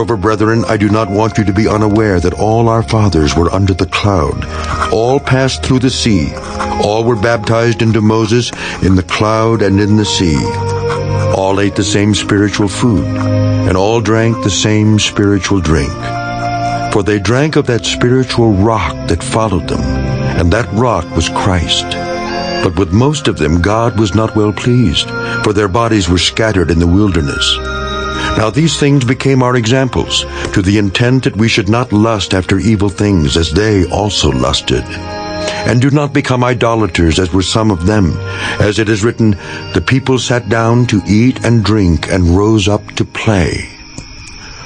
Moreover, brethren, I do not want you to be unaware that all our fathers were under the cloud. All passed through the sea. All were baptized into Moses in the cloud and in the sea. All ate the same spiritual food, and all drank the same spiritual drink. For they drank of that spiritual rock that followed them, and that rock was Christ. But with most of them God was not well pleased, for their bodies were scattered in the wilderness. Now these things became our examples, to the intent that we should not lust after evil things as they also lusted. And do not become idolaters as were some of them. As it is written, the people sat down to eat and drink and rose up to play.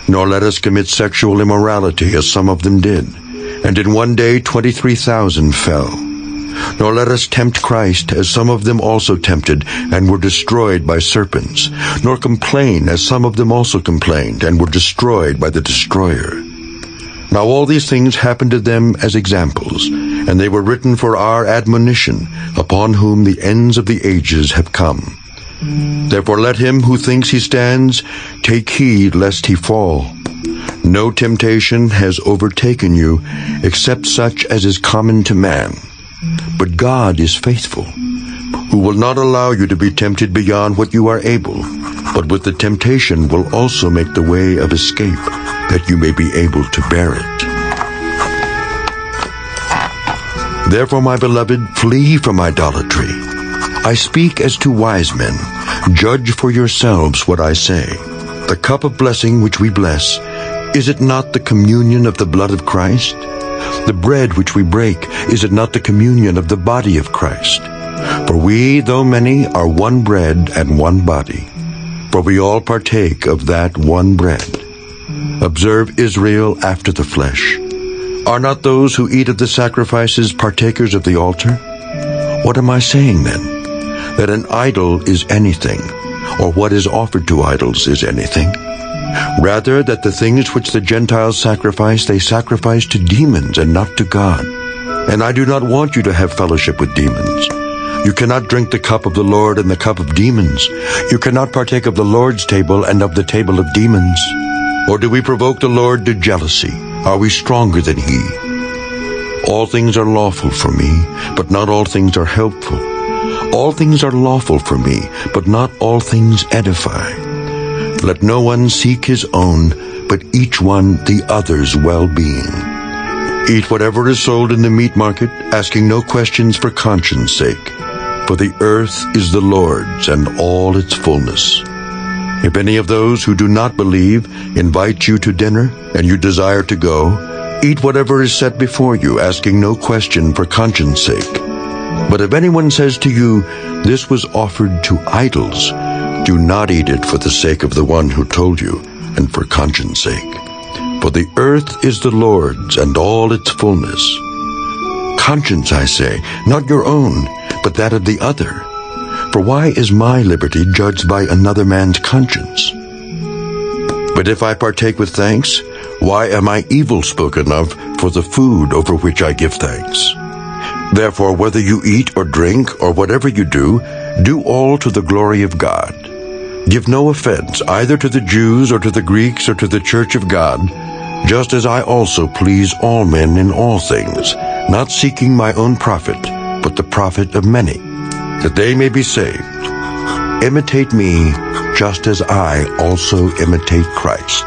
Nor let us commit sexual immorality as some of them did. And in one day 23,000 fell. Nor let us tempt Christ, as some of them also tempted, and were destroyed by serpents. Nor complain, as some of them also complained, and were destroyed by the destroyer. Now all these things happened to them as examples, and they were written for our admonition, upon whom the ends of the ages have come. Therefore let him who thinks he stands take heed lest he fall. No temptation has overtaken you, except such as is common to man. But God is faithful, who will not allow you to be tempted beyond what you are able, but with the temptation will also make the way of escape, that you may be able to bear it. Therefore, my beloved, flee from idolatry. I speak as to wise men. Judge for yourselves what I say. The cup of blessing which we bless, is it not the communion of the blood of Christ? The bread which we break, is it not the communion of the body of Christ? For we, though many, are one bread and one body. For we all partake of that one bread. Observe Israel after the flesh. Are not those who eat of the sacrifices partakers of the altar? What am I saying then? That an idol is anything, or what is offered to idols is anything? Rather, that the things which the Gentiles sacrifice, they sacrifice to demons and not to God. And I do not want you to have fellowship with demons. You cannot drink the cup of the Lord and the cup of demons. You cannot partake of the Lord's table and of the table of demons. Or do we provoke the Lord to jealousy? Are we stronger than he? All things are lawful for me, but not all things are helpful. All things are lawful for me, but not all things edify. Let no one seek his own, but each one the other's well-being. Eat whatever is sold in the meat market, asking no questions for conscience sake. For the earth is the Lord's and all its fullness. If any of those who do not believe invite you to dinner, and you desire to go, eat whatever is set before you, asking no question for conscience sake. But if anyone says to you, this was offered to idols, do not eat it for the sake of the one who told you, and for conscience sake. For the earth is the Lord's and all its fullness. Conscience, I say, not your own, but that of the other. For why is my liberty judged by another man's conscience? But if I partake with thanks, why am I evil spoken of for the food over which I give thanks? Therefore, whether you eat or drink or whatever you do all to the glory of God. Give no offense either to the Jews or to the Greeks or to the church of God, just as I also please all men in all things, not seeking my own profit, but the profit of many, that they may be saved. Imitate me, just as I also imitate Christ.